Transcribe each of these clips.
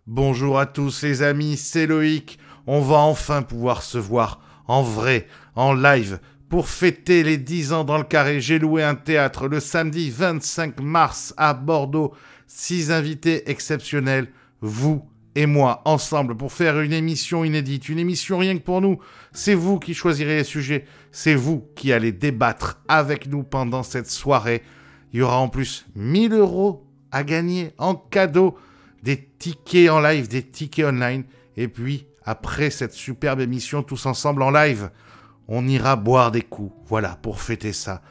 Bonjour à tous les amis, c'est Loïc. On va enfin pouvoir se voir en vrai, en live, pour fêter les 10 ans dans le carré. J'ai loué un théâtre le samedi 25 mars à Bordeaux. 6 invités exceptionnels, vous et moi, ensemble, pour faire une émission inédite, une émission rien que pour nous. C'est vous qui choisirez les sujets, c'est vous qui allez débattre avec nous pendant cette soirée. Il y aura en plus 1000 euros à gagner en cadeau, des tickets en live, des tickets online. Et puis, après cette superbe émission, tous ensemble en live, on ira boire des coups. Voilà, pour fêter ça.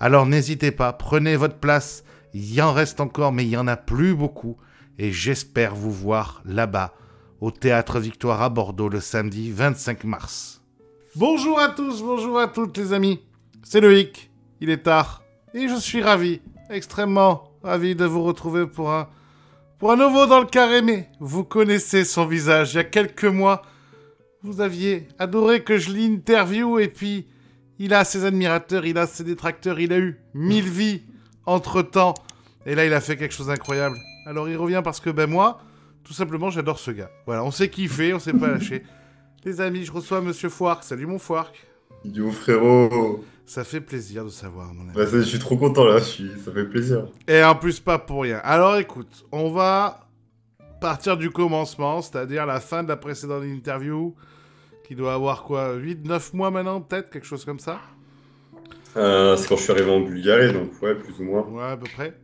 Alors n'hésitez pas, prenez votre place. Il y en reste encore, mais il n'y en a plus beaucoup. Et j'espère vous voir là-bas, au Théâtre Victoire à Bordeaux, le samedi 25 mars. Bonjour à tous, bonjour à toutes les amis. C'est Loïc, il est tard. Et je suis ravi, extrêmement ravi de vous retrouver pour un nouveau dans le carré. Mais vous connaissez son visage. Il y a quelques mois, vous aviez adoré que je l'interviewe. Et puis, il a ses admirateurs, il a ses détracteurs. Il a eu 1000 vies entre-temps. Et là, il a fait quelque chose d'incroyable. Alors, il revient parce que, moi, tout simplement, j'adore ce gars. Voilà, on s'est kiffé, on s'est pas lâché. Les amis, je reçois Monsieur Fouark. Salut, mon Fouark. Yo frérot, Ça fait plaisir de savoir, mon ami. je suis trop content là, ça fait plaisir. Et en plus, pas pour rien. Alors, écoute, on va partir du commencement, c'est-à-dire la fin de la précédente interview, qui doit avoir quoi, 8-9 mois maintenant, peut-être, quelque chose comme ça. C'est quand je suis arrivé en Bulgarie, donc ouais, plus ou moins. Ouais, à peu près.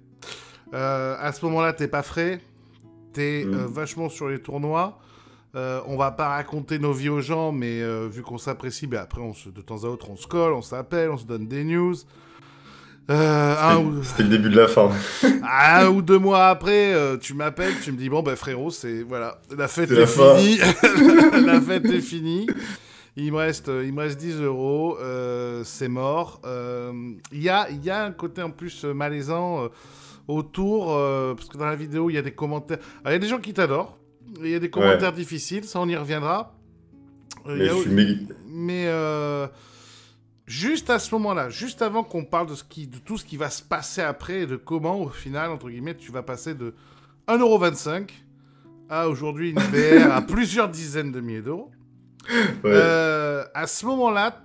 À ce moment-là, t'es pas frais, t'es Hmm. vachement sur les tournois. On va pas raconter nos vies aux gens, mais vu qu'on s'apprécie, après, de temps à autre, on se colle, on s'appelle, on se donne des news. C'était c'était le début de la fin. 1 ou 2 mois après, tu m'appelles, tu me dis bon frérot, c'est voilà, la fête C'est est la fin. finie, la fête est finie. Il me reste 10 euros, c'est mort. Il y a un côté en plus malaisant autour, parce que dans la vidéo il y a des commentaires. Alors, il y a des gens qui t'adorent, il y a des Ouais, commentaires difficiles, ça on y reviendra. Il mais y a- je suis méga... mais juste à ce moment-là, juste avant qu'on parle de tout ce qui va se passer après et de comment, au final, entre guillemets, tu vas passer de 1,25 € à aujourd'hui une BR à plusieurs dizaines de milliers d'euros. Ouais. À ce moment-là,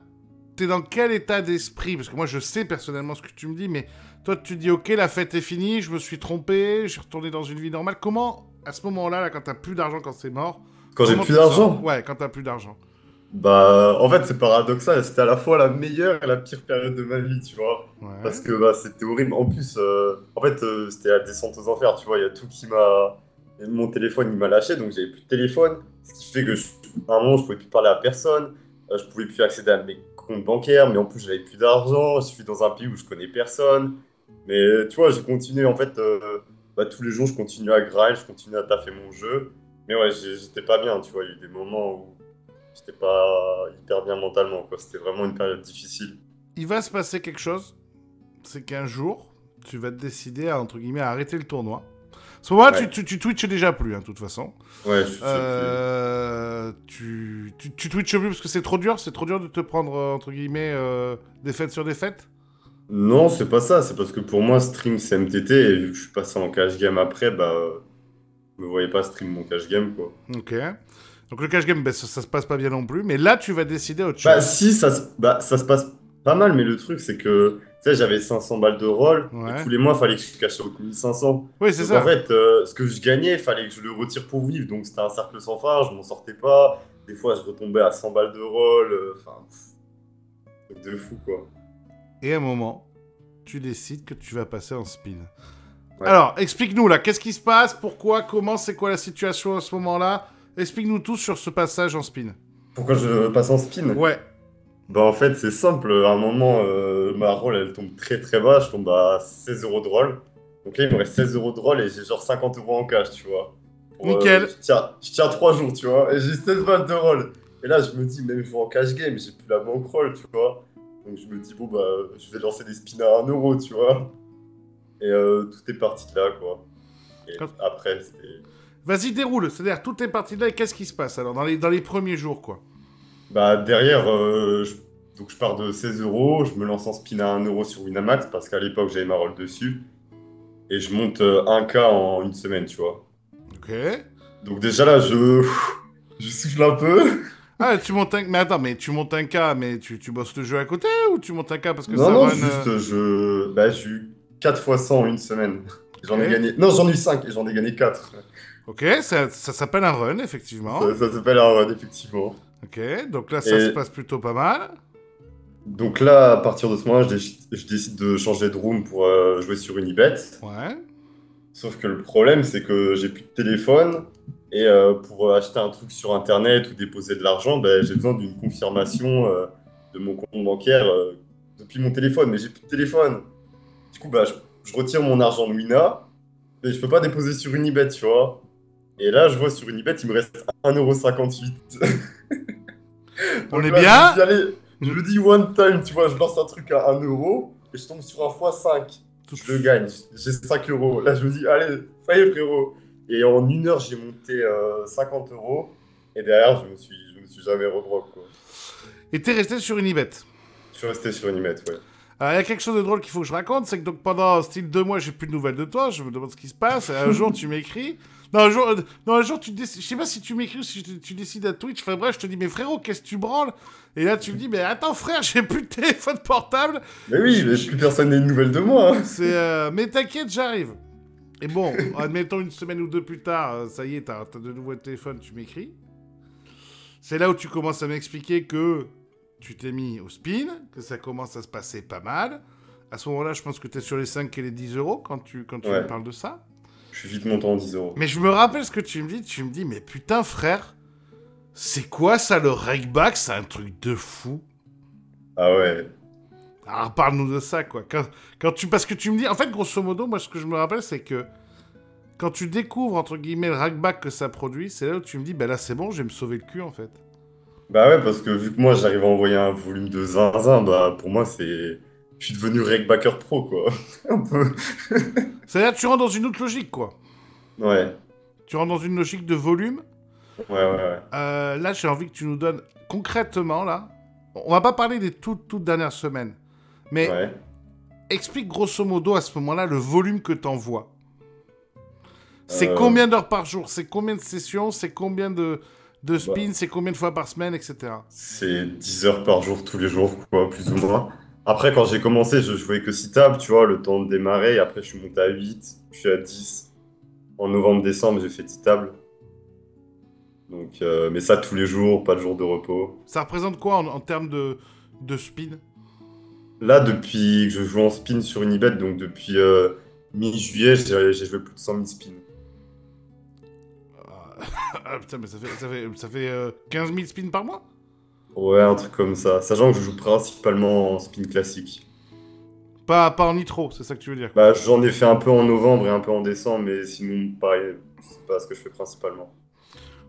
t'es dans quel état d'esprit? Parce que moi, je sais personnellement ce que tu me dis, mais toi, tu te dis, ok, la fête est finie, je me suis trompé, je suis retourné dans une vie normale. Comment, à ce moment-là, là, quand t'as plus d'argent, quand c'est mort, Quand j'ai comment plus tu te sens? d'argent, Ouais, quand t'as plus d'argent. bah en fait c'est paradoxal, c'était à la fois la meilleure et la pire période de ma vie, tu vois. Parce Ouais. que bah, c'était horrible. En plus, c'était la descente aux enfers, tu vois, il y a tout qui m'a... Mon téléphone, il m'a lâché, donc j'avais plus de téléphone. Ce qui fait que, à un moment, je pouvais plus parler à personne. Je pouvais plus accéder à mes comptes bancaires, mais en plus, j'avais plus d'argent. Je suis dans un pays où je connais personne. Mais tu vois, j'ai continué, en fait, tous les jours, je continue à grind, je continue à taffer mon jeu. Mais ouais, j'étais pas bien, tu vois. Il y a eu des moments où j'étais pas hyper bien mentalement, quoi. C'était vraiment une période difficile. Il va se passer quelque chose, c'est qu'un jour, tu vas te décider à, entre guillemets, à arrêter le tournoi. À ce moment-là, tu, Ouais, tu, tu twitches déjà plus, hein, de toute façon. ouais, je sais plus. Tu twitches plus parce que c'est trop dur de te prendre, entre guillemets, défaite sur défaite. Non, c'est pas ça. C'est parce que pour moi, stream, c'est MTT. Et vu que je suis passé en cash game après, bah, je me voyais pas stream mon cash game, quoi. Ok. Donc le cash game, ça se passe pas bien non plus. Mais là, tu vas décider autre Bah, chose. si, ça se passe pas mal, mais le truc, c'est que, tu sais, j'avais 500 balles de roll, et Ouais. tous les mois, il fallait que je cache au 1500. Oui, c'est Donc, en ça. fait, ce que je gagnais, il fallait que je le retire pour vivre. Donc, c'était un cercle sans fin, je m'en sortais pas. Des fois, je retombais à 100 balles de roll. Enfin, truc de fou, quoi. Et à un moment, tu décides que tu vas passer en spin. Ouais. Alors, explique-nous là, qu'est-ce qui se passe, pourquoi, comment, c'est quoi la situation à ce moment-là. Explique-nous tout sur ce passage en spin. Pourquoi je passe en spin? Ouais. Bah en fait c'est simple, à un moment ma roll elle tombe très très bas, je tombe à 16 euros de roll. Donc là il me reste 16 euros de roll et j'ai genre 50 euros en cash, tu vois. Nickel. Je tiens 3 jours, tu vois, et j'ai 16 balles de roll. Et là je me dis, même jouer en cash game, j'ai plus la bankroll, tu vois. Donc je me dis, bon bah je vais lancer des spins à 1 euro, tu vois. Et tout est parti de là, quoi. Et Quand- après c'était... Vas-y, déroule. C'est-à-dire, tout est parti de là et qu'est-ce qui se passe alors dans les premiers jours, quoi. Bah derrière, donc je pars de 16 euros, je me lance en spin à 1 euro sur Winamax parce qu'à l'époque j'avais ma roll dessus. Et je monte 1K en une semaine, tu vois. Ok. Donc déjà là, je souffle un peu. Ah, tu montes un... Mais attends, mais tu montes un cas, mais tu bosses le jeu à côté ou tu montes un cas parce que Non, ça non, run juste, bah, j'ai eu 4 fois 100 en une semaine. Ok, J'en ai gagné. Non, j'en ai eu 5 et j'en ai gagné 4. ok, ça s'appelle un run, effectivement. Ça s'appelle un run, effectivement. Ok, donc là, ça se Et passe plutôt pas mal. donc là, à partir de ce moment-là, je décide de changer de room pour jouer sur Unibet. Ouais. Sauf que le problème, c'est que j'ai plus de téléphone. Et pour acheter un truc sur Internet ou déposer de l'argent, ben, j'ai besoin d'une confirmation de mon compte bancaire depuis mon téléphone. Mais j'ai plus de téléphone. Du coup, bah, je retire mon argent de Wina, mais je peux pas déposer sur Unibet, tu vois. Et là, je vois sur Unibet, il me reste 1,58 €. On Donc est là, je me bien? dis, allez, je me dis one time, tu vois, je lance un truc à 1 € et je tombe sur un x5. Tout- Je le gagne, j'ai 5 €. Là, je me dis, allez, ça y est, frérot. Et en 1 heure, j'ai monté 50 € et derrière, je me suis jamais redrogue, quoi. Et t'es resté sur Unibet. Je suis resté sur Unibet, ouais. Il y a quelque chose de drôle qu'il faut que je raconte, c'est que donc pendant style 2 mois, j'ai plus de nouvelles de toi, je me demande ce qui se passe, et un jour tu m'écris, non, un jour tu décides, je sais pas si tu m'écris ou si tu décides à Twitch, enfin bref, je te dis, mais frérot, qu'est-ce que tu branles? Et là tu me dis, mais attends frère, j'ai plus de téléphone portable, Mais oui, mais plus personne n'a une nouvelle de moi, hein. mais t'inquiète, j'arrive. Et bon, admettons une semaine ou deux plus tard, ça y est, t'as de nouveau le téléphone, tu m'écris. C'est là où tu commences à m'expliquer que tu t'es mis au spin, que ça commence à se passer pas mal. À ce moment-là, je pense que tu es sur les 5 et les 10 euros quand tu me Ouais, parles de ça. je suis vite monté en 10 €. Mais je me rappelle ce que tu me dis, mais putain frère, c'est quoi ça le regback? C'est un truc de fou. Ah ouais. Alors parle-nous de ça quoi. Parce que tu me dis, en fait grosso modo, moi ce que je me rappelle c'est que quand tu découvres entre guillemets le rackback que ça produit, c'est là où tu me dis, bah là c'est bon, je vais me sauver le cul en fait. Bah ouais, parce que vu que moi j'arrive à envoyer un volume de zinzin, bah pour moi c'est. Je suis devenu Regbacker Pro, quoi. Un peu. C'est-à-dire que tu rentres dans une autre logique quoi. Ouais, Tu rentres dans une logique de volume. ouais. Là, j'ai envie que tu nous donnes concrètement, là. On va pas parler des toutes dernières semaines, mais Ouais. explique grosso modo à ce moment-là le volume que t'envoies. C'est Euh, combien d'heures par jour? C'est combien de sessions? C'est combien de bah, spins? C'est combien de fois par semaine, etc. c'est 10 heures par jour, tous les jours, quoi, plus ou moins. Après, quand j'ai commencé, je jouais que 6 tables, tu vois, le temps de démarrer. Après, je suis monté à 8, je suis à 10. En novembre-décembre, j'ai fait 10 tables. Donc, mais ça tous les jours, pas de jour de repos. Ça représente quoi en termes de spin? Là, depuis que je joue en spin sur Unibet, donc depuis mi-juillet, j'ai joué plus de 100 000 spins. Ah putain, mais ça fait 15 000 spins par mois? Ouais, un truc comme ça. Sachant que je joue principalement en spin classique. Pas en nitro, c'est ça que tu veux dire, quoi. Bah, j'en ai fait un peu en novembre et un peu en décembre, mais sinon, pareil, c'est pas ce que je fais principalement.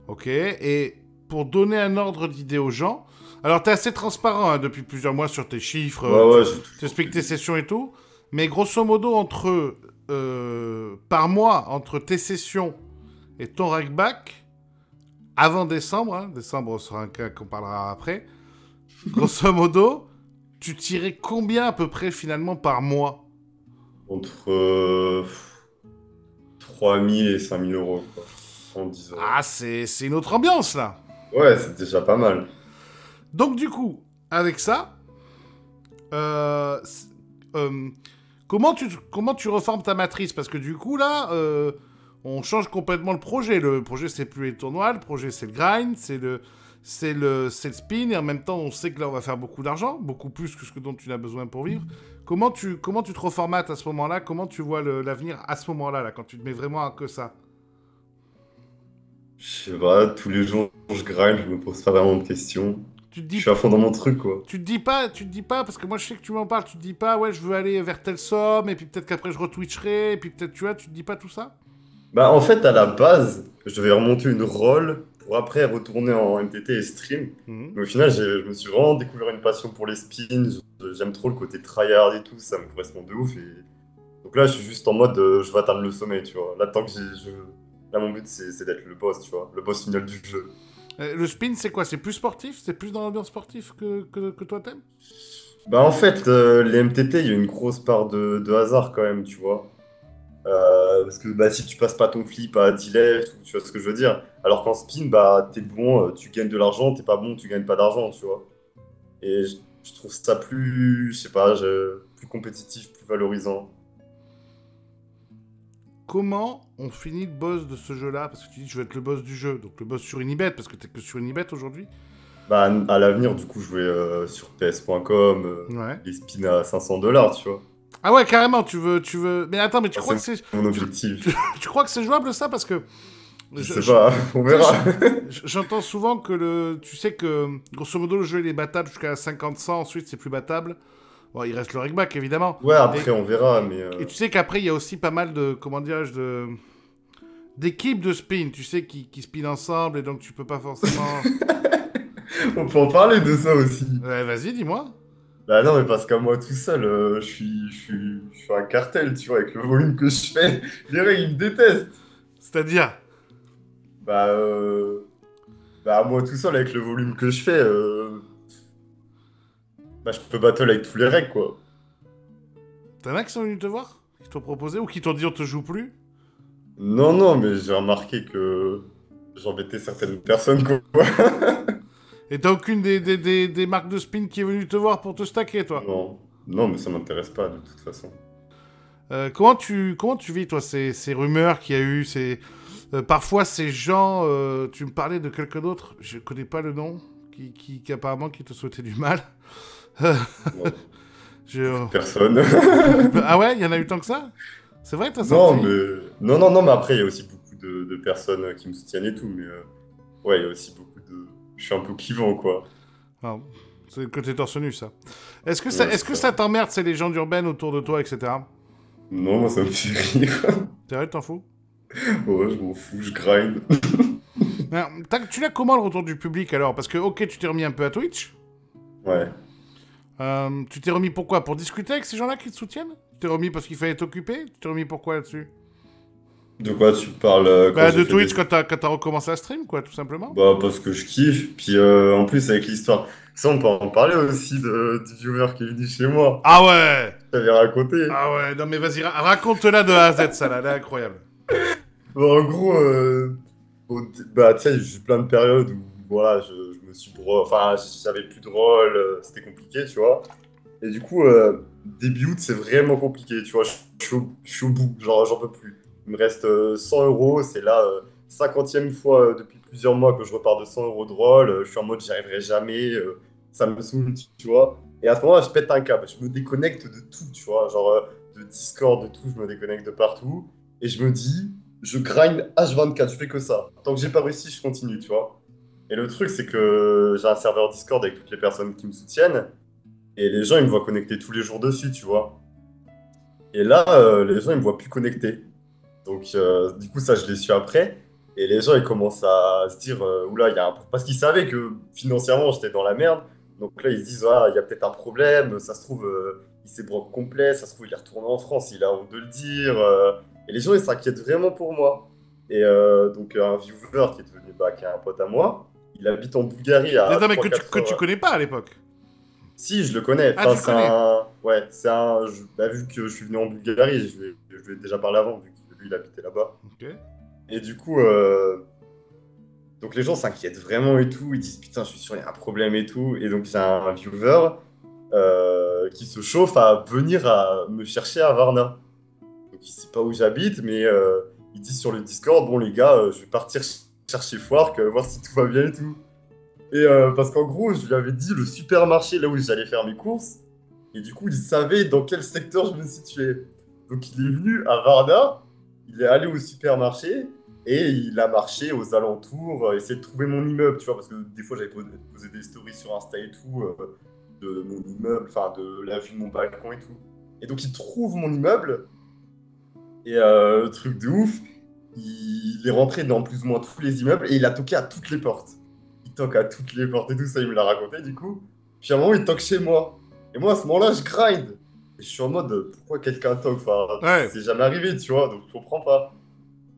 Ok, et pour donner un ordre d'idée aux gens, alors t'es assez transparent hein, depuis plusieurs mois sur tes chiffres, Ouais, j'ai tu toujours expliques fait tes des... sessions et tout, mais grosso modo, par mois, entre tes sessions et ton rackback, avant décembre, hein, décembre sera un cas qu'on parlera après, grosso modo, tu tirais combien à peu près finalement par mois? Entre 3 000 et 5 000 euros, quoi, en 10 Ah, euros. c'est une autre ambiance là. Ouais, c'est déjà pas mal. Donc du coup, avec ça, Euh, c- euh, comment tu reformes ta matrice? Parce que du coup, là, on change complètement le projet. Le projet, c'est plus les tournois, le projet, c'est le grind, c'est le spin, et en même temps, on sait que là, on va faire beaucoup d'argent, beaucoup plus que ce dont tu as besoin pour vivre. Comment tu te reformates à ce moment-là? Comment tu vois l'avenir à ce moment-là, là, quand tu te mets vraiment à que ça? Je sais pas, tous les jours, je grind, je me pose pas vraiment de questions. Tu te Je dis, suis à fond dans mon truc, quoi. tu te dis pas, parce que moi je sais que tu m'en parles, tu te dis pas, ouais, je veux aller vers telle somme, et puis peut-être qu'après je retwitcherai, et puis peut-être, tu vois, tu te dis pas tout ça? Bah, en fait, à la base, je devais remonter une roll pour après retourner en MTT et stream. Mhm. Mais au final, je me suis vraiment découvert une passion pour les spins. J'aime trop le côté tryhard et tout, ça me correspond de ouf. Donc là, je suis juste en mode, je veux atteindre le sommet, tu vois. Là, tant que là, mon but, c'est d'être le boss, tu vois. Le boss final du jeu. Le spin, c'est quoi? C'est plus sportif? C'est plus dans l'ambiance sportive que toi t'aimes? Bah, en fait, les MTT, il y a une grosse part de hasard quand même, tu vois. Parce que bah, si tu passes pas ton flip à 10 left, tu vois ce que je veux dire. Alors qu'en spin, bah, t'es bon, tu gagnes de l'argent, t'es pas bon, tu gagnes pas d'argent, tu vois. Et je trouve ça plus, je sais pas, plus compétitif, plus valorisant. Comment on finit le boss de ce jeu-là? Parce que tu dis, je veux être le boss du jeu. Donc le boss sur Unibet, parce que t'es que sur Unibet aujourd'hui. Bah, à l'avenir, du coup, jouer sur PS.com, Ouais. les spins à 500 $, tu vois. Ah ouais, carrément, tu veux... Mais attends, mais tu Enfin, crois que c'est c'est... mon Tu, objectif. tu crois que c'est jouable, ça? Parce que... Je je- sais je- pas, on tu sais, verra. j'entends souvent que le... Tu sais que, grosso modo, le jeu, il est battable jusqu'à 50-100, ensuite, c'est plus battable. Bon, il reste le regback, évidemment. Ouais, Et, après, on verra, mais et tu sais qu'après, il y a aussi pas mal de... Comment dirais-je de... D'équipes de spin, tu sais, qui spin ensemble, et donc tu peux pas forcément... on peut en parler de ça aussi. Ouais, vas-y, dis-moi. Bah non, mais parce qu'à moi tout seul, je suis un cartel, tu vois, avec le volume que je fais. Les règles, ils me détestent. C'est-à-dire... Bah, à moi tout seul, avec le volume que je fais, bah, je peux battle avec tous les règles, quoi. T'en as qui sont venus te voir? Qui t'ont proposé? Ou qui t'ont dit on te joue plus? Non, non, mais j'ai remarqué que j'embêtais certaines personnes, quoi. Et t'as aucune des marques de spin qui est venue te voir pour te stacker, toi? Non, non, mais ça m'intéresse pas, de toute façon. Comment tu vis, toi, ces rumeurs qu'il y a eu, parfois ces gens, tu me parlais de quelqu'un d'autre, je connais pas le nom, qui apparemment qui te souhaitait du mal. Non, Je- personne. Ah ouais, il y en a eu tant que ça? C'est vrai, t'as Non, senti? mais... Non, non, non, mais après, il y a aussi beaucoup de personnes qui me soutiennent et tout, mais... Ouais, il y a aussi beaucoup de... Je suis un peu clivant, quoi. Ah, c'est le côté torse nu, ça. Ouais, Est-ce c'est que ça. ça t'emmerde, ces légendes urbaines autour de toi, etc.? Non, moi, ça me fait rire. T'es vrai, t'en fous? Ouais, je m'en fous, je grind. Alors, tu l'as comment le retour du public alors? Parce que, ok, tu t'es remis un peu à Twitch. Ouais. Tu t'es remis pourquoi? Pour discuter avec ces gens-là qui te soutiennent? Tu t'es remis parce qu'il fallait t'occuper? Tu t'es remis pourquoi là-dessus? De quoi tu parles quand Bah, j'ai de fait des... Twitch quand t'as recommencé à stream, quoi, tout simplement. Bah, parce que je kiffe. Puis, en plus, avec l'histoire... Ça, on peut en parler aussi du viewer qui est venu chez moi. Ah ouais! Je t'avais raconté. Ah ouais, non mais vas-y, raconte-la de A à Z, ça là, elle est incroyable. Bon, en gros, bah, tu sais, j'ai eu plein de périodes où, voilà, je me suis... Enfin, j'avais plus de rôle, c'était compliqué, tu vois. Et du coup, début août, c'est vraiment compliqué, tu vois. Je suis au bout, genre, j'en peux plus. Il me reste 100 euros, c'est là, 50e fois depuis plusieurs mois que je repars de 100 euros de rôle. Je suis en mode, j'y arriverai jamais, ça me saoule, tu vois. Et à ce moment-là, je pète un câble, je me déconnecte de tout, tu vois. Genre, de Discord, de tout, je me déconnecte de partout. Et je me dis, je grind H24, je fais que ça. Tant que j'ai pas réussi, je continue, tu vois. Et le truc, c'est que j'ai un serveur Discord avec toutes les personnes qui me soutiennent. Et les gens, ils me voient connecté tous les jours dessus, tu vois. Et là, les gens, ils me voient plus connecté. Donc, du coup, ça, je l'ai su après. Et les gens, ils commencent à se dire, oula, il y a un... Parce qu'ils savaient que financièrement, j'étais dans la merde. Donc là, ils se disent, ah, il y a peut-être un problème. Ça se trouve, il s'est broqué complet. Ça se trouve, il est retourné en France. Il a honte de le dire. Et les gens, ils s'inquiètent vraiment pour moi. Et donc, un viewer qui est devenu, bah, qui est un pote à moi, il habite en Bulgarie à Non mais trois que quatre tu heures. connais pas à l'époque. Si, je le connais. Ah, Enfin, tu le c'est connais. un. Ouais, c'est un. Bah, vu que je suis venu en Bulgarie, je lui ai déjà parlé avant, vu que lui, il habitait là-bas. Ok. Et du coup, donc les gens s'inquiètent vraiment et tout. Ils disent putain, je suis sûr, il y a un problème et tout. Et donc, j'ai un viewer qui se chauffe à venir à me chercher à Varna. Donc, il sait pas où j'habite, mais il dit sur le Discord bon, les gars, je vais partir chercher Fouark, voir si tout va bien et tout. Et parce qu'en gros, je lui avais dit le supermarché là où j'allais faire mes courses. Et du coup, il savait dans quel secteur je me situais. Donc, il est venu à Varna, il est allé au supermarché et il a marché aux alentours, essayer de trouver mon immeuble, tu vois, parce que des fois, j'avais posé des stories sur Insta et tout, de mon immeuble, enfin, de la vue de mon balcon et tout. Et donc, il trouve mon immeuble, et truc de ouf, il est rentré dans plus ou moins tous les immeubles et il a toqué à toutes les portes. Il toque à toutes les portes et tout ça, il me l'a raconté du coup. Puis à un moment, il toque chez moi. Et moi, à ce moment-là, je grind. Et je suis en mode, pourquoi quelqu'un toque? Enfin, Ouais. c'est jamais arrivé, tu vois, donc je comprends pas.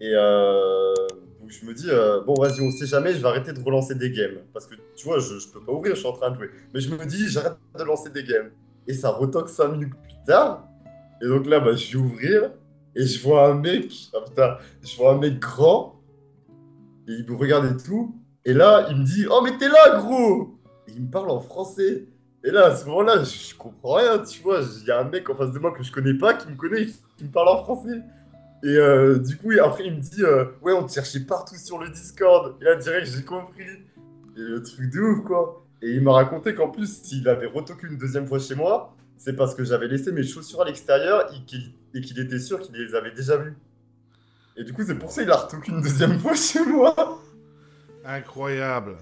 Et donc je me dis, bon, vas-y, on sait jamais, je vais arrêter de relancer des games. Parce que, tu vois, je peux pas ouvrir, je suis en train de jouer. Mais je me dis, j'arrête de lancer des games. Et ça retoque 5 minutes plus tard. Et donc là, bah, je vais ouvrir. et je vois un mec, ah putain, je vois un mec grand, et il me regarde et tout, et là, il me dit, oh, mais t'es là, gros! Et il me parle en français. Et là, à ce moment-là, je comprends rien, tu vois, il y a un mec en face de moi que je connais pas, qui me connaît, qui me parle en français. Et du coup, après, il me dit, ouais, on te cherchait partout sur le Discord. Et là, direct, j'ai compris. Et le truc de ouf, quoi. Et il m'a raconté qu'en plus, s'il avait retoqué une deuxième fois chez moi, c'est parce que j'avais laissé mes chaussures à l'extérieur et qu'il était sûr qu'il les avait déjà vues. Et du coup, c'est pour ça qu'il a retoqué une deuxième fois chez moi. Incroyable.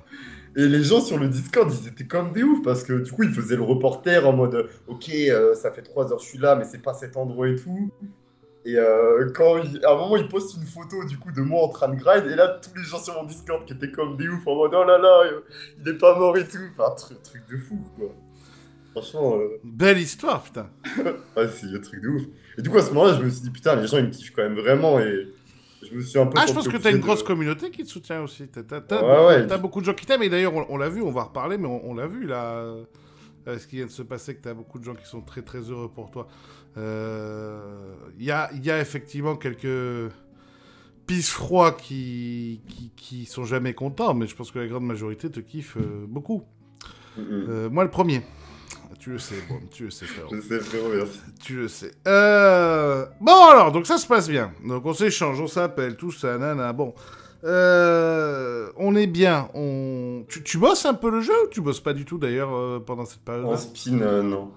Et les gens sur le Discord, ils étaient comme des oufs parce que du coup, ils faisaient le reporter en mode ok, ça fait 3 heures que je suis là, mais c'est pas cet endroit et tout. Et à un moment, il poste une photo du coup de moi en train de grind, et là, tous les gens sur mon Discord qui étaient comme des oufs en mode oh là là, il est pas mort et tout. Enfin, truc de fou, quoi. Franchement, Belle histoire, putain. ouais, c'est un truc de ouf. Et du coup, à ce moment-là, je me suis dit putain, les gens, ils me kiffent quand même vraiment, et je me suis un peu Ah, je senti pense que t'as obligé une grosse de. communauté qui te soutient aussi. Ouais, ouais. T'as beaucoup de gens qui t'aiment, et d'ailleurs, on l'a vu, on va en reparler, mais on l'a vu, là, ce qui vient de se passer, que t'as beaucoup de gens qui sont très très heureux pour toi. Y a effectivement quelques pisse froids qui sont jamais contents, mais je pense que la grande majorité te kiffe beaucoup. Moi, le premier. Tu le sais, bon, tu le sais, frérot. Je sais, frérot, merci. Tu le sais. Bon, alors, donc ça se passe bien. Donc on s'échange, on s'appelle, tout ça, nana. Bon. On est bien. Tu bosses un peu le jeu ou tu bosses pas du tout, d'ailleurs, pendant cette période-là? En spin, non.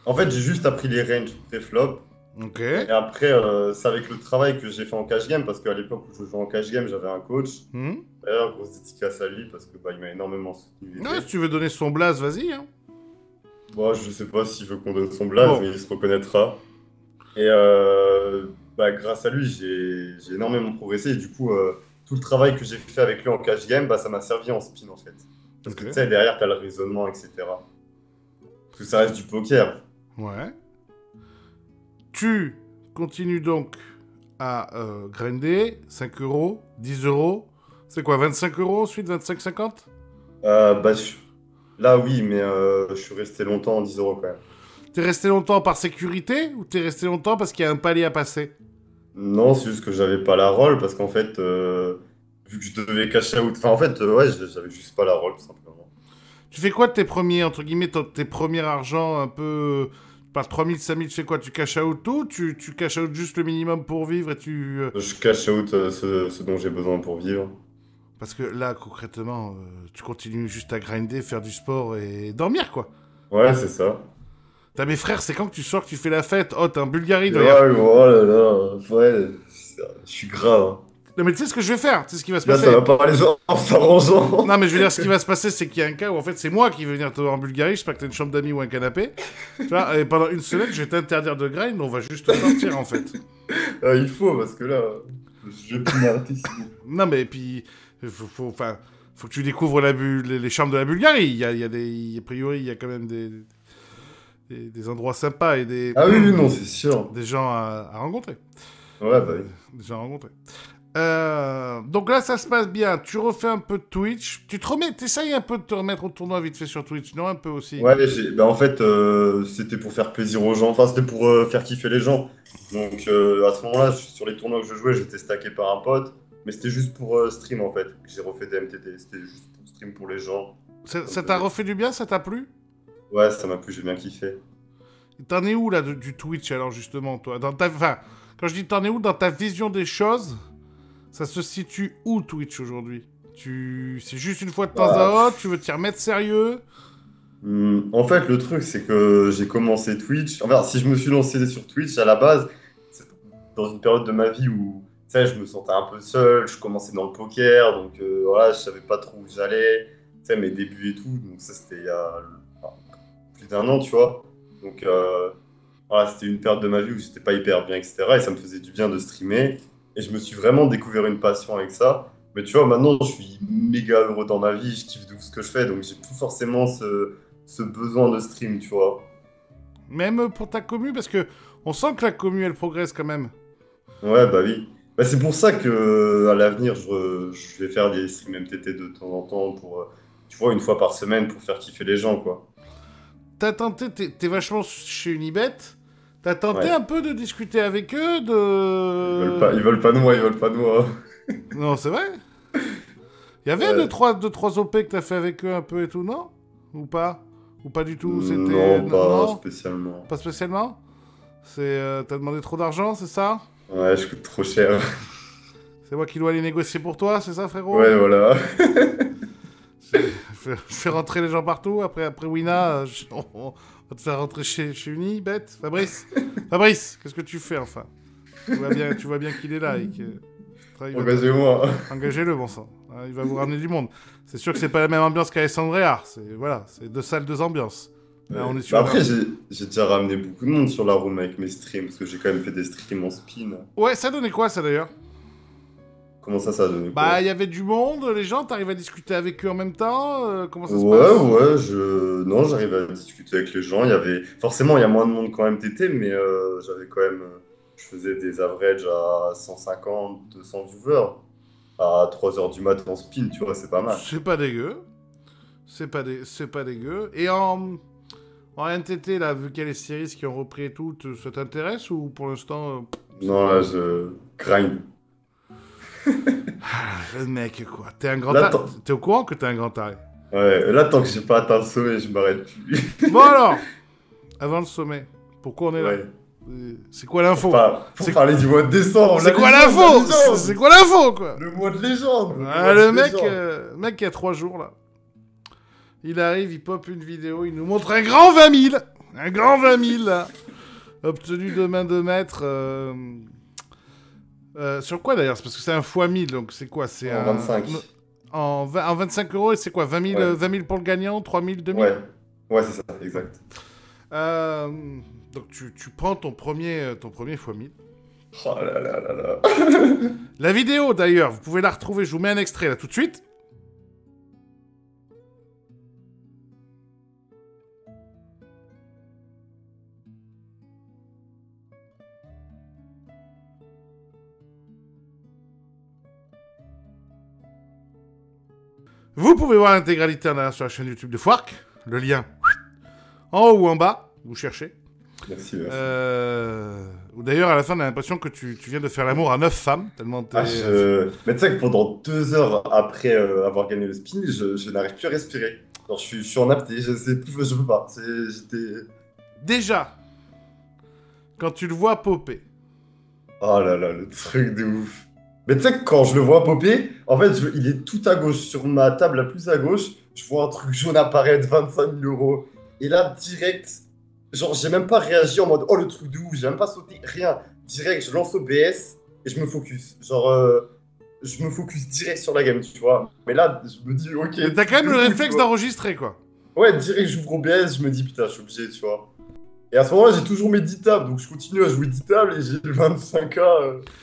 En fait, j'ai juste appris les ranges pré-flop. Ok. Et après, c'est avec le travail que j'ai fait en cash game, parce qu'à l'époque où je jouais en cash game, j'avais un coach. Hmm. D'ailleurs, grosse dédicace à lui, parce que bah, il m'a énormément soutenu. Ouais, si tu veux donner son blaze, vas-y. Hein. Bon, je sais pas s'il veut qu'on donne son blaze, Bon. mais il se reconnaîtra. Et bah, grâce à lui, j'ai énormément progressé. Et du coup, tout le travail que j'ai fait avec lui en cash game, bah, ça m'a servi en spin, en fait. Parce que Ok. tu sais, derrière, t'as le raisonnement, etc. Parce que ça reste du poker. Ouais. Tu continues donc à grinder 5 euros, 10 euros. C'est quoi, 25 euros ensuite, 25,50? Bah, là, oui, mais je suis resté longtemps en 10 euros quand même. T'es resté longtemps par sécurité ou t'es resté longtemps parce qu'il y a un palier à passer? Non, c'est juste que j'avais pas la rôle parce qu'en fait, vu que je devais cash out, enfin en fait, ouais, j'avais juste pas la rôle tout simplement. Tu fais quoi de tes premiers, entre guillemets, tes premiers argent un peu... Par 3000, 5000, tu fais quoi? Tu cash out tout? Tu cash out juste le minimum pour vivre et tu... Je cash out ce dont j'ai besoin pour vivre. Parce que là, concrètement, tu continues juste à grinder, faire du sport et dormir, quoi. Ouais, c'est ça. T'as mes frères, c'est quand que tu sors que tu fais la fête? Oh, t'es en Bulgarie, Ouais, d'ailleurs. oh là là, ouais, je suis grave, hein. Non, mais tu sais ce que je vais faire? Tu sais ce qui va se Là, ça passer? va pas aller en s'arrangeant. Non, mais je veux dire, ce qui va se passer, c'est qu'il y a un cas où, en fait, c'est moi qui vais venir te voir en Bulgarie. J'espère que t'as une chambre d'amis ou un canapé. Tu vois, et pendant une semaine, je vais t'interdire de grind, on va juste sortir, en fait. Il faut, parce que là, je vais plus m'arrêter sinon. Non, mais puis, enfin, faut que tu découvres les chambres de la Bulgarie. Il y a des, a priori, il y a quand même des endroits sympas et Ah oui, oui, non, c'est sûr. des gens à rencontrer. Ouais, bah oui. Des gens à rencontrer. Donc là, ça se passe bien. Tu refais un peu de Twitch. T'essayes un peu de te remettre au tournoi vite fait sur Twitch, non? Un peu aussi. Ouais, bah, en fait, c'était pour faire plaisir aux gens, enfin, c'était pour faire kiffer les gens. Donc, à ce moment-là, sur les tournois que je jouais, j'étais stacké par un pote, mais c'était juste pour stream en fait. J'ai refait des MTT, c'était juste pour stream pour les gens. Ça t'a refait du bien? Ça t'a plu? Ouais, ça m'a plu, j'ai bien kiffé. T'en es où là du Twitch alors justement, toi? Enfin, quand je dis t'en es où dans ta vision des choses, ça se situe où Twitch aujourd'hui? C'est juste une fois de temps Bah, à autre? Tu veux t'y remettre sérieux? en fait, le truc, c'est que j'ai commencé Twitch. Enfin, si je me suis lancé sur Twitch à la base, c'est dans une période de ma vie où, tu sais, je me sentais un peu seul, je commençais dans le poker, donc voilà, je savais pas trop où j'allais, tu sais, mes débuts et tout. Donc ça, c'était il y a enfin, plus d'1 an, tu vois. Donc voilà, c'était une période de ma vie où j'étais pas hyper bien, etc. Et ça me faisait du bien de streamer. Et je me suis vraiment découvert une passion avec ça. Mais tu vois, maintenant, je suis méga heureux dans ma vie, je kiffe de ouf ce que je fais, donc j'ai plus forcément ce besoin de stream, tu vois. Même pour ta commu, parce que on sent que la commu elle progresse quand même. Ouais, bah oui. Bah, c'est pour ça que à l'avenir, je vais faire des streams MTT de temps en temps pour, tu vois, une fois par semaine pour faire kiffer les gens, quoi. T'as tenté, t'es vachement chez Unibet. T'as tenté Ouais. un peu de discuter avec eux, Ils veulent pas de moi, ils veulent pas de moi. Non, c'est vrai. Il y avait Ouais. deux, trois OP que t'as fait avec eux un peu et tout, non? Ou pas? Ou pas du tout? C'était... Non, pas Non? spécialement. Pas spécialement? T'as demandé trop d'argent, c'est ça? Ouais, je coûte trop cher. C'est moi qui dois aller négocier pour toi, c'est ça, frérot? Ouais, voilà. Je fais rentrer les gens partout. Après Wina, on va te faire rentrer chez Uni, bête. Fabrice, qu'est-ce que tu fais, enfin? Tu vois bien qu'il est là et que... Engagez-moi. Engagez-le, bon sang. Hein, il va vous ramener du monde. C'est sûr que c'est pas la même ambiance qu'à Alessandria. Voilà, c'est deux salles, deux ambiances. Là, on est sur... Bah après, j'ai déjà ramené beaucoup de monde sur la room avec mes streams, parce que j'ai quand même fait des streams en spin. Ouais, ça donnait quoi, ça, d'ailleurs? Comment ça a donné Bah, quoi? il y avait du monde, les gens, t'arrives à discuter avec eux en même temps? Comment ça se Ouais, passe? non, j'arrive à discuter avec les gens. Forcément, il y a moins de monde quand même TT, mais j'avais quand même. Je faisais des averages à 150, 200 viewers à 3 heures du matin en spin, tu vois, c'est pas mal. C'est pas dégueu. C'est pas dégueu. Et en NTT, là, vu qu'il y a les séries qui ont repris et tout, ça t'intéresse ou pour l'instant... Non, là, je grind. Le mec, quoi. T'es un grand Là, taré. T'es au courant que t'es un grand taré? ouais, là, tant que j'ai pas atteint le sommet, je m'arrête plus. Bon alors, avant le sommet, pourquoi on est là? Ouais. C'est quoi l'info? Pour parler du mois de décembre. C'est la quoi légende, l'info? la légende. C'est quoi l'info, quoi? Le mois de légende. Ah, mois le de mec, légende. mec qui a 3 jours, là. Il arrive, il pop une vidéo, il nous montre un grand 20 000. Un grand 20 000, là. Obtenu de main de maître. Sur quoi, d'ailleurs? C'est parce que c'est un x 1000, donc c'est quoi? C'est En un... 25. En 25 euros, et c'est quoi? 20 000, Ouais. 20 000 pour le gagnant? 3 000, 2 000? Ouais, ouais, c'est ça, exact. Euh, donc tu prends ton premier x 1000. Oh là là là là. La vidéo d'ailleurs, vous pouvez la retrouver, je vous mets un extrait là tout de suite. Vous pouvez voir l'intégralité en allant sur la chaîne YouTube de Fouark. Le lien en haut ou en bas, vous cherchez. Merci, merci. Ou d'ailleurs, à la fin, on a l'impression que tu viens de faire l'amour à 9 femmes, tellement t'es... Mais tu sais que pendant 2 heures après avoir gagné le spin, je n'arrive plus à respirer. Genre, je suis en apnée, je peux pas. J'étais. Déjà, quand tu le vois popper, Oh là là, le truc de ouf. Mais tu sais que quand je le vois popper, en fait, il est tout à gauche. Sur ma table la plus à gauche, je vois un truc jaune apparaître, 25 000 euros. Et là, direct, genre, j'ai même pas réagi en mode oh le truc de ouf, j'ai même pas sauté, rien. Direct, je lance OBS et je me focus. Genre, je me focus direct sur la game, tu vois. Mais là, je me dis ok. mais t'as quand même truc le de ouf, réflexe tu vois. d'enregistrer, quoi. Ouais, direct, j'ouvre OBS, je me dis putain, je suis obligé, tu vois. Et à ce moment-là, j'ai toujours mes 10 tables, donc je continue à jouer 10 tables et j'ai le 25K.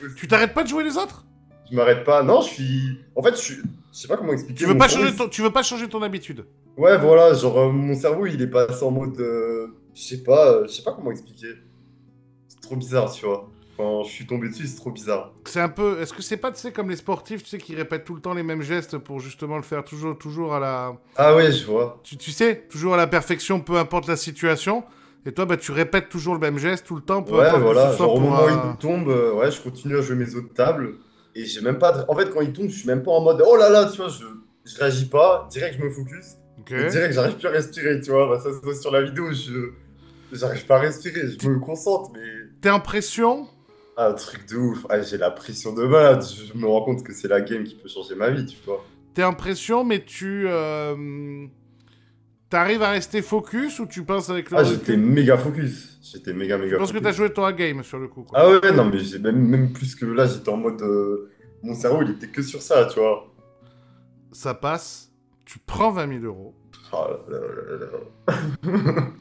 Aussi. Tu t'arrêtes pas de jouer les autres? Je m'arrête pas. Non, je suis. En fait, je sais pas comment expliquer. Tu veux Mon pas cerveau, tu veux pas changer ton habitude? Ouais, voilà, genre mon cerveau, il est passé en mode. Je sais pas comment expliquer. C'est trop bizarre, tu vois. Quand je suis tombé dessus, c'est trop bizarre. C'est un peu... Est-ce que c'est pas, tu sais, comme les sportifs, tu sais, qui répètent tout le temps les mêmes gestes pour justement le faire toujours à la... Ah ouais, je vois. Tu sais, toujours à la perfection, peu importe la situation. Et toi, bah, tu répètes toujours le même geste tout le temps, peu Ouais, importe que voilà. ce soit Genre au pour moment où un... il tombe, ouais, je continue à jouer mes autres tables. Et j'ai même pas. En fait, quand il tombe, je suis même pas en mode oh là là, tu vois, je réagis pas. Direct, je me focus. Ok. Et direct, j'arrive plus à respirer, tu vois. Bah, ça se voit sur la vidéo, j'arrive pas à respirer. Je me concentre, mais. T'es en pression? Ah, un truc de ouf. Ah, j'ai la pression de malade. Je me rends compte que c'est la game qui peut changer ma vie, tu vois. T'es en pression, mais t'arrives à rester focus ou tu penses avec le Ah, j'étais recul? méga focus. J'étais méga, Je méga pense que focus. t'as joué ton A-game sur le coup, quoi. Ah ouais, non, mais j'ai même plus que là, j'étais en mode. Mon cerveau, il était que sur ça, tu vois. Ça passe, tu prends 20 000 euros. Ah là là là là.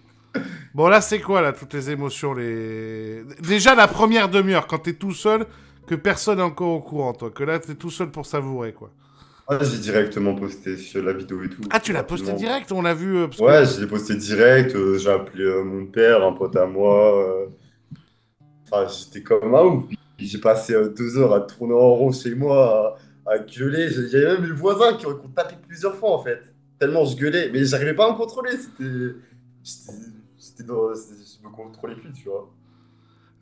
Bon, là, c'est quoi, là, toutes les émotions, les... Déjà, la première demi-heure, quand t'es tout seul, que personne n'est encore au courant, toi. Que là, t'es tout seul pour savourer, quoi. Ah, j'ai directement posté sur la vidéo et tout. Ah, tu l'as posté Rapidement. direct, on l'a vu, parce Ouais, que... je l'ai posté direct. J'ai appelé mon père, un pote à moi. Enfin, j'étais comme un ouf. J'ai passé 2 heures à tourner en rond chez moi, à gueuler. J'avais même les voisins qui ont tapé plusieurs fois, en fait. Tellement je gueulais. Mais j'arrivais pas à me contrôler. Je me contrôlais plus, tu vois.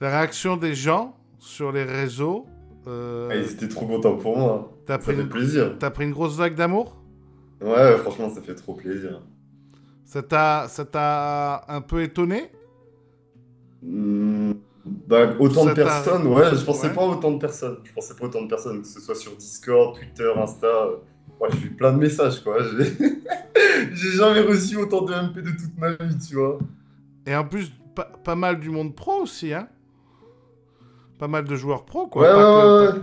La réaction des gens sur les réseaux. Ils étaient trop contents pour moi. Ça fait plaisir. T'as pris une grosse vague d'amour? Ouais, franchement, ça fait trop plaisir. Ça t'a un peu étonné? Bah, autant de personnes, ouais, je pensais Ouais. pas autant de personnes. Je pensais pas autant de personnes, que ce soit sur Discord, Twitter, Insta. Ouais, j'ai eu plein de messages, quoi. J'ai jamais reçu autant de MP de toute ma vie, tu vois. Et en plus, pas mal du monde pro aussi, hein? Pas mal de joueurs pro, quoi. Ouais, Pas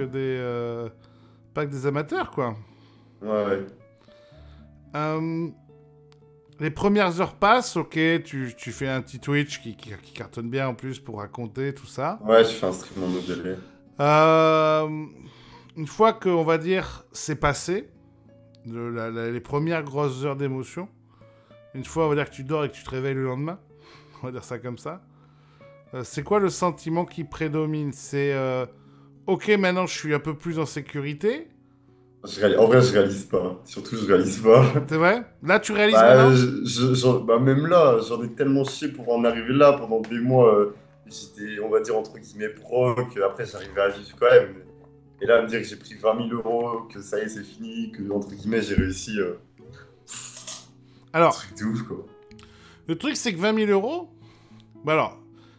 ouais, que des amateurs, quoi. ouais. Ouais. Les premières heures passent, ok, tu fais un petit Twitch qui cartonne bien en plus pour raconter tout ça. Ouais, je fais un stream en modéré. Une fois que, on va dire, c'est passé, les premières grosses heures d'émotion, une fois, on va dire que tu dors et que tu te réveilles le lendemain, on va dire ça comme ça, c'est quoi le sentiment qui prédomine? C'est, ok, maintenant je suis un peu plus en sécurité. En vrai, je réalise pas. Surtout, je réalise pas. C'est vrai? Là, tu réalises Bah, maintenant? bah, même là, j'en ai tellement chié pour en arriver là. Pendant des mois, j'étais, on va dire, entre guillemets, pro, que après, j'arrivais à vivre quand même. Et là, me dire que j'ai pris 20 000 euros, que ça y est, c'est fini, que, entre guillemets, j'ai réussi. Alors, Truc de ouf, quoi. le truc, c'est que 20 000 euros... Bah alors,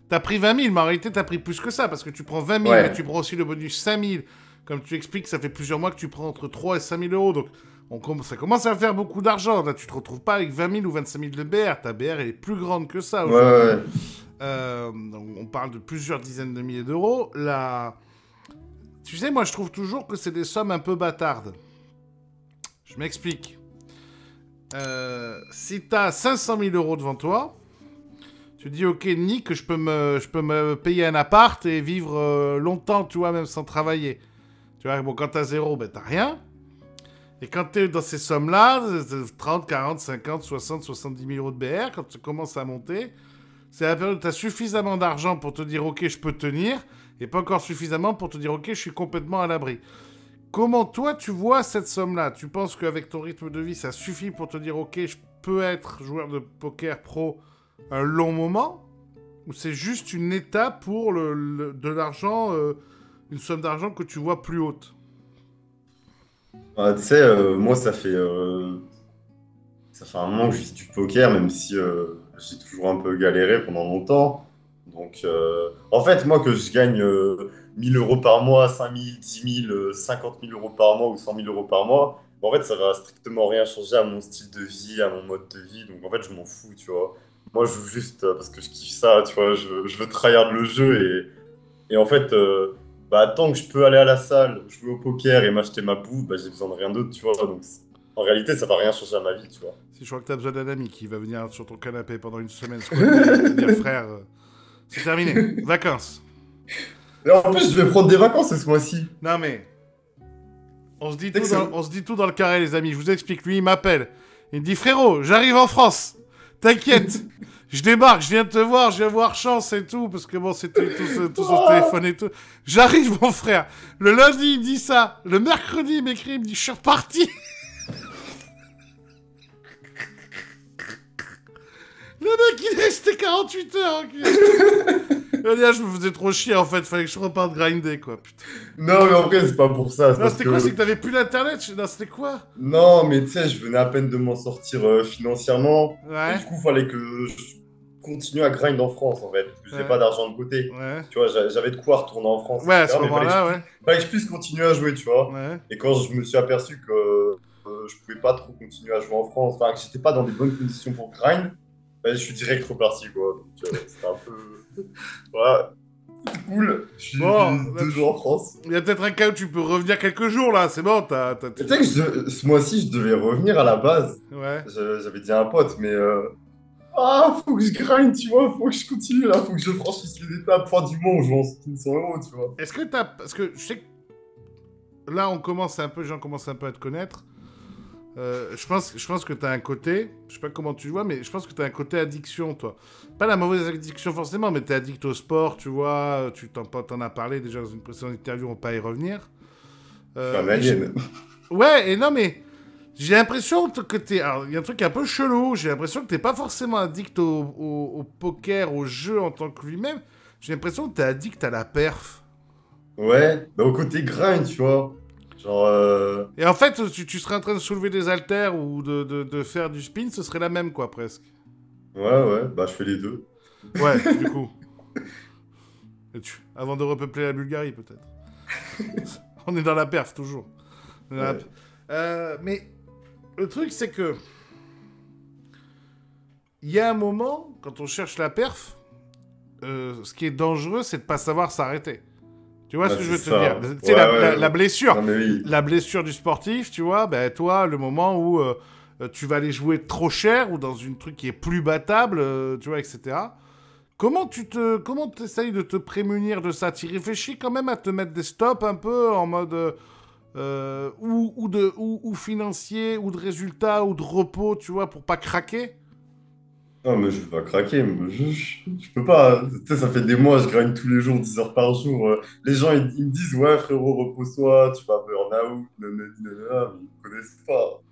t'as pris 20 000, mais en réalité, t'as pris plus que ça, parce que tu prends 20 000, Ouais. mais tu prends aussi le bonus 5 000. Comme tu expliques, ça fait plusieurs mois que tu prends entre 3 et 5 000 euros, donc ça commence à faire beaucoup d'argent. Là, tu te retrouves pas avec 20 000 ou 25 000 de BR. Ta BR, elle est plus grande que ça Ouais, aujourd'hui. ouais. Donc on parle de plusieurs dizaines de milliers d'euros. Là, tu sais, moi, je trouve toujours que c'est des sommes un peu bâtardes. Je m'explique. Si t'as 500 000 euros devant toi, tu dis, ok, Nick, je peux me payer un appart et vivre longtemps, tu vois, même sans travailler. Tu vois, bon, quand t'as zéro, ben t'as rien. Et quand t'es dans ces sommes-là, 30, 40, 50, 60, 70 000 euros de BR, quand tu commences à monter, c'est la période où t'as suffisamment d'argent pour te dire, ok, je peux tenir, et pas encore suffisamment pour te dire, ok, je suis complètement à l'abri. Comment toi, tu vois cette somme-là? Tu penses qu'avec ton rythme de vie, ça suffit pour te dire, ok, je peux être joueur de poker pro un long moment? Ou c'est juste une étape pour de l'argent, une somme d'argent que tu vois plus haute? Ah, tu sais, moi, ça fait un moment que je vis du poker, même si j'ai toujours un peu galéré pendant longtemps. Donc, en fait, moi, que je gagne 1 000 euros par mois, 5 000, 10 000, 50 000 euros par mois ou 100 000 euros par mois, en fait, ça va strictement rien changer à mon style de vie, à mon mode de vie. Donc, en fait, je m'en fous, tu vois. Moi, je joue juste parce que je kiffe ça, tu vois. Je veux tryhard le jeu et en fait, bah, tant que je peux aller à la salle, jouer au poker et m'acheter ma bouffe, bah, j'ai besoin de rien d'autre, tu vois. Donc, en réalité, ça va rien changer à ma vie, tu vois. Si je crois que t'as besoin d'un ami qui va venir sur ton canapé pendant une semaine squatter et te dire, frère, c'est terminé, vacances. Et en plus, je vais prendre des vacances ce mois-ci. Non mais, on se dit Excellent. tout dans le carré, les amis. Je vous explique. Lui, il m'appelle. Il me dit, frérot, j'arrive en France. T'inquiète. Je débarque, je viens de te voir, je viens voir Chance et tout, parce que bon, c'était tout sur le téléphone et tout. J'arrive, mon frère. Le lundi, il me dit ça. Le mercredi, il m'écrit, il me dit, je suis reparti. Le mec, il est resté 48 heures. Il dit, ah, je me faisais trop chier, en fait. Fallait que je reparte grinder, quoi. Putain. Non, mais en vrai, c'est pas pour ça. Non, Parce c'était que... quoi? C'est que t'avais plus d'internet? Non, c'était quoi? Non, mais tu sais, je venais à peine de m'en sortir financièrement. Et Ouais. du coup, il fallait que je continue à grind en France, en fait. Parce que j'ai Ouais. pas d'argent de côté. Ouais. Tu vois, j'avais de quoi retourner en France, Ouais, à etc. ce Mais moment-là, ouais. fallait que je puisse continuer à jouer, tu vois. Ouais. Et quand je me suis aperçu que je pouvais pas trop continuer à jouer en France, enfin, que j'étais pas dans des bonnes conditions pour grind, bah, je suis direct reparti, quoi. Donc, c'était un peu. Voilà. C'est cool. Je suis Bon, 2 jours en France. il y a peut-être un cas où tu peux revenir quelques jours, là. C'est bon, Tu sais que ce mois-ci, je devais revenir à la base. Ouais. J'avais dit à un pote, mais faut que je grind, tu vois, faut que je continue là, faut que je franchisse les étapes. Fin du mois où je vends 100 euros, tu vois. Est-ce que t'as... Parce que je sais que... Là, les gens commencent un peu à te connaître. Je pense que t'as un côté... Je sais pas comment tu le vois, mais je pense que t'as un côté addiction, toi. Pas la mauvaise addiction forcément, mais t'es addict au sport, tu vois. Tu t'en as parlé déjà dans une précédente interview, on va pas y revenir. Je suis un alien. Ouais, et non, mais... J'ai l'impression que t'es... Alors, il y a un truc un peu chelou. J'ai l'impression que t'es pas forcément addict au poker, au jeu en tant que lui-même, J'ai l'impression que t'es addict à la perf. Ouais, bah au côté grind, tu vois. Genre, Et en fait, tu serais en train de soulever des haltères ou de faire du spin, ce serait la même, quoi, presque. ouais, bah je fais les deux. Ouais, du coup. Avant de repeupler la Bulgarie, peut-être. On est dans la perf, toujours. Ouais. Mais le truc, c'est que... Il y a un moment, quand on cherche la perf, ce qui est dangereux, c'est de pas savoir s'arrêter. Tu vois ce Bah, que je c'est veux te dire? ça. Tu sais, Ouais, ouais, la ouais. blessure. Non, mais oui. La blessure du sportif, tu vois, ben toi, le moment où tu vas aller jouer trop cher ou dans une truc qui est plus battable, tu vois, etc. Comment t'essayes de te prémunir de ça? Tu réfléchis quand même à te mettre des stops un peu en mode ou financier, ou de résultat, ou de repos, tu vois, pour pas craquer? Non, mais je vais pas craquer. Moi, je peux pas. Tu sais, ça fait des mois, je grind tous les jours, 10 heures par jour. Les gens, ils me disent, ouais, frérot, repose-toi, tu vas burn-out, nanani, nanana, mais ils me connaissent pas.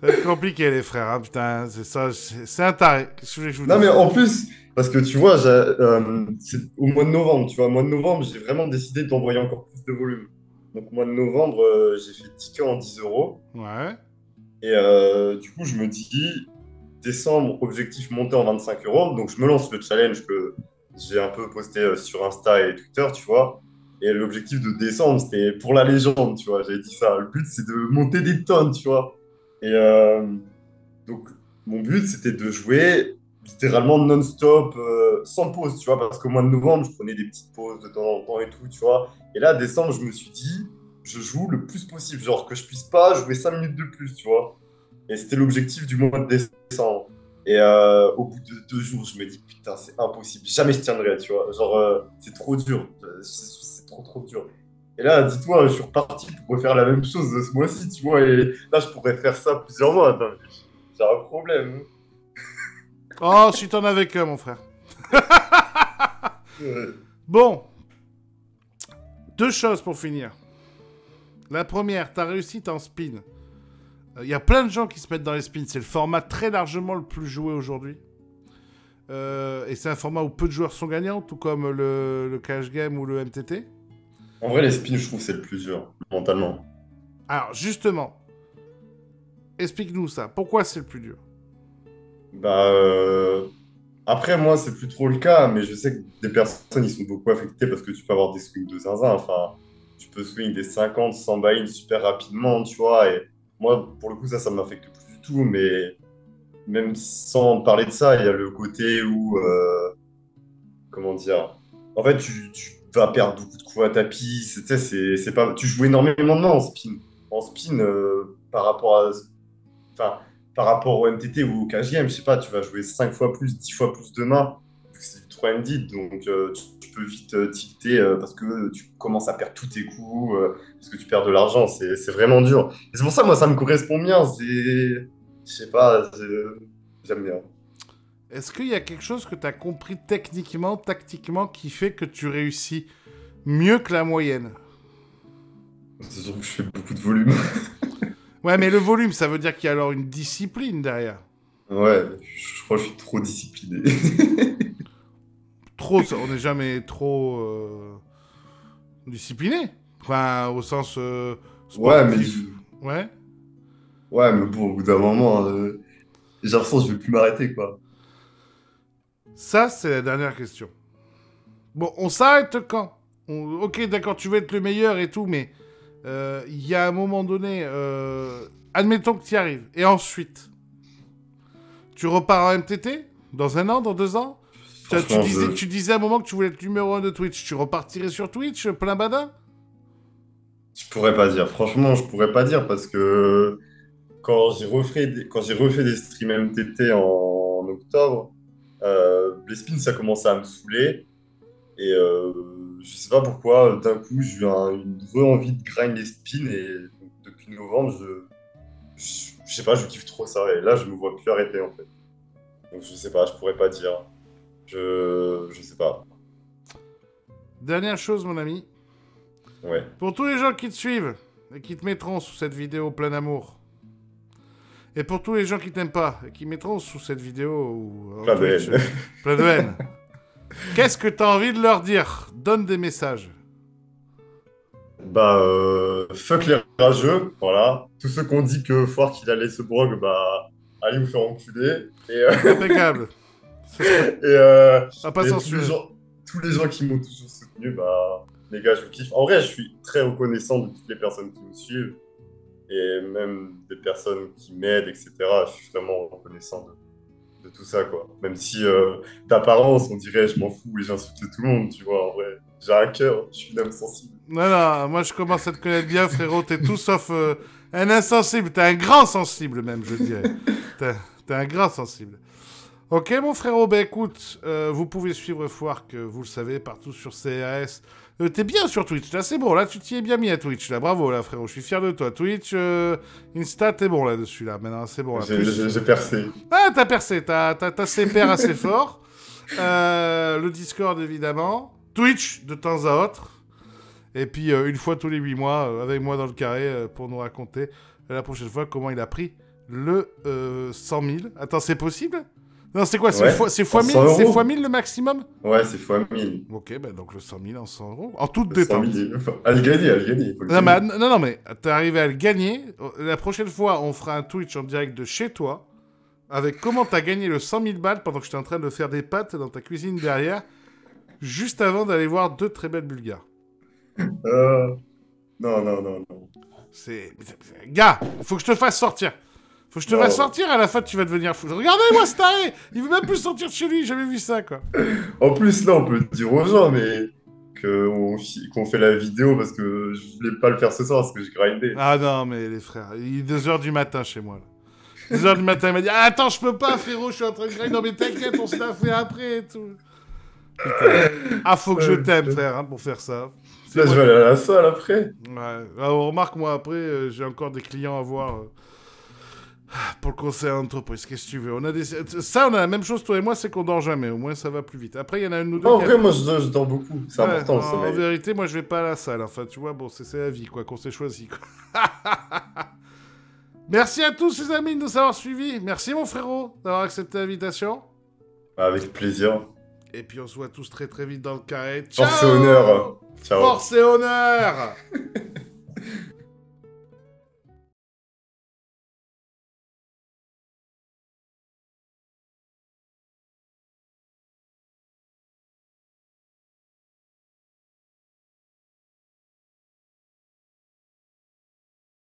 Ça va être compliqué, les frères, hein, putain, c'est ça, c'est un taré. Qu'est-ce que je vous Non, mais dise? en plus, parce que tu vois, c'est au mois de novembre, tu vois, au mois de novembre, j'ai vraiment décidé d'envoyer encore plus de volume. Donc, au mois de novembre, j'ai fait 10K en 10 euros. Ouais. Et du coup, je me dis, décembre, objectif monté en 25 euros. Donc, je me lance le challenge que j'ai un peu posté sur Insta et Twitter, tu vois. Et l'objectif de décembre, c'était pour la légende, tu vois. J'avais dit ça. Le but, c'est de monter des tonnes, tu vois. Et donc, mon but, c'était de jouer littéralement non-stop, sans pause, tu vois. Parce qu'au mois de novembre, je prenais des petites pauses de temps en temps et tout, tu vois. Et là, décembre, je me suis dit, je joue le plus possible. Genre, que je puisse pas jouer 5 minutes de plus, tu vois. Et c'était l'objectif du mois de décembre. Et au bout de 2 jours, je me dis, putain, c'est impossible. Jamais je tiendrai, tu vois. Genre, c'est trop dur. C'est trop, trop dur. Et là, dis-toi, je suis reparti pour refaire la même chose ce mois-ci, tu vois. Et là, je pourrais faire ça plusieurs mois. Attends, j'ai un problème. Oh, si t'en avais qu'un, mon frère. Ouais. Bon, deux choses pour finir. La première, ta réussite en spin. Il y a plein de gens qui se mettent dans les spins. C'est le format très largement le plus joué aujourd'hui. Et c'est un format où peu de joueurs sont gagnants, tout comme le cash game ou le MTT. En vrai, les spins, je trouve, c'est le plus dur, mentalement. Alors, justement, explique-nous ça. Pourquoi c'est le plus dur? Bah, après, moi, c'est plus trop le cas, mais je sais que des personnes, ils sont beaucoup affectées parce que tu peux avoir des swings de zinzin. Enfin, tu peux swing des 50, 100 buy-in super rapidement, tu vois. Et moi, pour le coup, ça m'affecte plus du tout. Mais même sans parler de ça, il y a le côté où, comment dire, en fait, tu vas perdre beaucoup de coups à tapis. Tu sais, c'est pas, tu joues énormément de mains en spin. En spin, par rapport à, enfin, par rapport au MTT ou au KGM, je sais pas, tu vas jouer 5 fois plus, 10 fois plus de mains, vu que c'est du 3 donc tu peux vite tilter parce que tu commences à perdre tous tes coups, parce que tu perds de l'argent, c'est vraiment dur. Et c'est pour ça, moi, ça me correspond bien, je sais pas, j'aime bien. Est-ce qu'il y a quelque chose que tu as compris techniquement, tactiquement, qui fait que tu réussis mieux que la moyenne? C'est sûr que je fais beaucoup de volume. Ouais, mais le volume, ça veut dire qu'il y a alors une discipline derrière. Ouais, je crois que je suis trop discipliné. Trop, on n'est jamais trop discipliné. Enfin, au sens Ouais, mais, sportif. Ouais. ouais, mais bon, au bout d'un moment, j'ai l'impression que je vais plus m'arrêter, quoi. Ça, c'est la dernière question. Bon, on s'arrête quand? Ok, d'accord, tu veux être le meilleur et tout, mais il y a un moment donné, admettons que tu y arrives. Et ensuite, tu repars en MTT? Dans un an, dans 2 ans? Franchement, Tu disais à un moment que tu voulais être numéro 1 de Twitch. Tu repartirais sur Twitch, plein badin? je pourrais pas dire. Franchement, je pourrais pas dire parce que quand j'ai refait des streams MTT en octobre, les spins, ça commençait à me saouler. Et je sais pas pourquoi, d'un coup, j'ai eu une vraie envie de grind les spins. Et donc, depuis novembre, je sais pas, je kiffe trop ça. Et là, je me vois plus arrêter en fait. Donc je sais pas, je pourrais pas dire. Je sais pas. Dernière chose, mon ami. Ouais. Pour tous les gens qui te suivent et qui te mettront sous cette vidéo plein d'amour, Et pour tous les gens qui t'aiment pas, et qui mettront sous cette vidéo ou Plein de Twitch, haine. plein de haine, qu'est-ce que t'as envie de leur dire? Donne des messages. Bah, fuck les rageux, voilà. Tous ceux qui ont dit que Fouard qu'il allait se brogue, bah, allez vous faire enculer. Impeccable. Ce sera Et, euh, à pas et censurer. tous les gens qui m'ont toujours soutenu, bah, les gars, je vous kiffe. En vrai, je suis très reconnaissant de toutes les personnes qui me suivent et même des personnes qui m'aident, etc. Je suis vraiment reconnaissant de tout ça, quoi. Même si d'apparence, on dirait, je m'en fous et j'insulte tout le monde, tu vois. En vrai, j'ai un cœur, je suis une âme sensible. Non, non, moi je commence à te connaître bien, frérot. T'es tout sauf un insensible. T'es un grand sensible, même, je dirais. T'es un grand sensible. Ok, mon frérot, bah écoute, vous pouvez suivre Fouark, vous le savez, partout sur CRS. T'es bien sur Twitch, là, c'est bon. Là, tu t'y es bien mis à Twitch, là. Bravo, là, frérot. Je suis fier de toi. Twitch, Insta, t'es bon là-dessus, là. Maintenant, c'est bon, là. J'ai percé. Ah, t'as percé. T'as ses pairs assez fort. Le Discord, évidemment. Twitch, de temps à autre. Et puis, une fois tous les 8 mois, avec moi dans le carré, pour nous raconter la prochaine fois comment il a pris le 100 000. Attends, c'est possible? Non, c'est quoi? C'est Ouais, fois en 1000? 100 C'est euros. fois 1000 le maximum? Ouais, c'est fois 1000. Ok, bah donc le 100 000 en 100 euros. En toute 100 détente. 000. Enfin, à le gagner, à le gagner. Il faut le Non, mais, gagner. non, mais t'es arrivé à le gagner. La prochaine fois, on fera un Twitch en direct de chez toi avec comment t'as gagné le 100 000 balles pendant que j'étais en train de faire des pâtes dans ta cuisine derrière, juste avant d'aller voir deux très belles Bulgares. Euh, non, non, non, non. Gars, faut que je te fasse sortir. Faut que je te fasse Non. sortir, à la fin tu vas devenir fou. Regardez-moi ce taré. Il veut même plus sortir de chez lui, j'ai jamais vu ça, quoi. En plus, là, on peut dire aux gens, mais qu'on fait la vidéo parce que je voulais pas le faire ce soir parce que je grindais. Ah non, mais les frères, il est 2h du matin chez moi, là. 2h du matin, il m'a dit ah, attends, je peux pas, frérot, je suis en train de grinder. Non, mais t'inquiète, on se l'a fait après et tout. Putain. Ah, faut que je t'aime, frère, hein, pour faire ça. C'est Là, moi je vais aller à la salle après. Ouais. Alors, remarque, moi, après, j'ai encore des clients à voir pour le conseil d'entreprise. Qu'est-ce que tu veux? Ça, on a la même chose, toi et moi, c'est qu'on dort jamais. Au moins, ça va plus vite. Après, il y en a une ou deux Non, en qui... vrai, moi, je dors beaucoup. C'est Ouais, important, le en sommeil. vérité, moi, je vais pas à la salle. Enfin, tu vois, bon, c'est la vie, quoi, qu'on s'est choisi, quoi. Merci à tous, les amis, de nous avoir suivis. Merci, mon frérot, d'avoir accepté l'invitation. Avec plaisir. Et puis, on se voit tous très, très vite dans le carré. Ciao! Force et honneur. Ciao. Force et honneur!